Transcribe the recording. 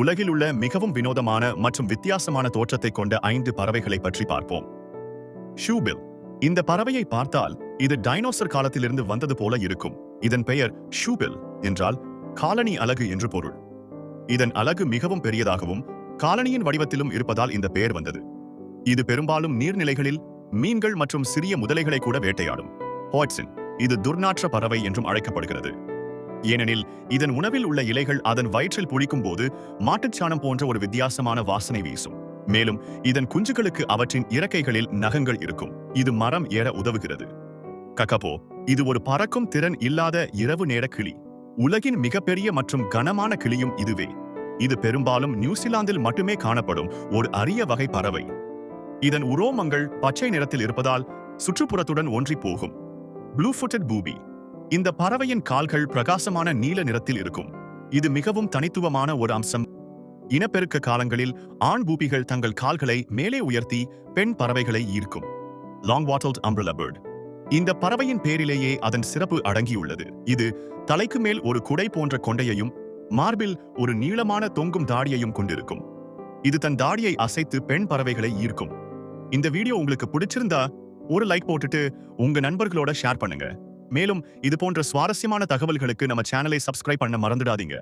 உலகில் உள்ள மிகவும் வினோதமான மற்றும் வித்தியாசமான தோற்றத்தை கொண்ட 5 பறவைகளை பற்றி பார்ப்போம். ஷூபில். இந்த பறவையை பார்த்தால் இது டைனோசர் காலத்திலிருந்து வந்தது போல இருக்கும். இதன் பெயர் ஷூபில் என்றால் காலனி அலகு என்று பொருள். இதன் அலகு மிகவும் பெரியதாகவும் காலனியின் வடிவத்திலும் இருப்பதால் இந்த பெயர் வந்தது. இது பெரும்பாலும் நீர்நிலைகளில் மீன்கள் மற்றும் சிறிய முதலைகளை கூட வேட்டையாடும். ஹாட்சின். இது துர்நாற்ற பறவை என்றும் அழைக்கப்படுகிறது. ஏனெனில் இதன் உணவில் உள்ள இலைகள் அதன் வயிற்றில் புளிக்கும் போது மாட்டுச்சாணம் போன்ற ஒரு வித்தியாசமான வாசனை வீசும். மேலும் இதன் குஞ்சுகளுக்கு அவற்றின் இறக்கைகளில் நகங்கள் இருக்கும். இது மரம் ஏற உதவுகிறது. ககபோ. இது ஒரு பறக்கும் திறன் இல்லாத இரவு நேர கிளி. உலகின் மிகப்பெரிய மற்றும் கனமான கிளியும் இதுவே. இது பெரும்பாலும் நியூசிலாந்தில் மட்டுமே காணப்படும் ஒரு அரிய வகை பறவை. இதன் உரோமங்கள் பச்சை நிறத்தில் இருப்பதால் சுற்றுப்புறத்துடன் ஒன்றி போகும். Blue-footed booby. இந்த பறவையின் கால்கள் பிரகாசமான நீல நிறத்தில் இருக்கும். இது மிகவும் தனித்துவமான ஒரு அம்சம். இனப்பெருக்க காலங்களில் ஆண் பூபிகள் தங்கள் கால்களை மேலே உயர்த்தி பெண் பறவைகளை ஈர்க்கும். லாங்-வாட்டல்ட் அம்ப்ரெல்லா பேர்ட். இந்த பறவையின் பேரிலேயே அதன் சிறப்பு அடங்கியுள்ளது. இது தலைக்கு மேல் ஒரு குடை போன்ற கொண்டையையும் மார்பில் ஒரு நீளமான தொங்கும் தாடியையும் கொண்டிருக்கும். இது தன் தாடியை அசைத்து பெண் பறவைகளை ஈர்க்கும். இந்த வீடியோ உங்களுக்கு பிடிச்சிருந்தா ஒரு லைக் போட்டுட்டு உங்க நண்பர்களோட ஷேர் பண்ணுங்க. மேலும் இது போன்ற சுவாரஸ்யமான தகவல்களுக்கு நம்ம சேனலை சப்ஸ்கிரைப் பண்ண மறந்துடாதீங்க.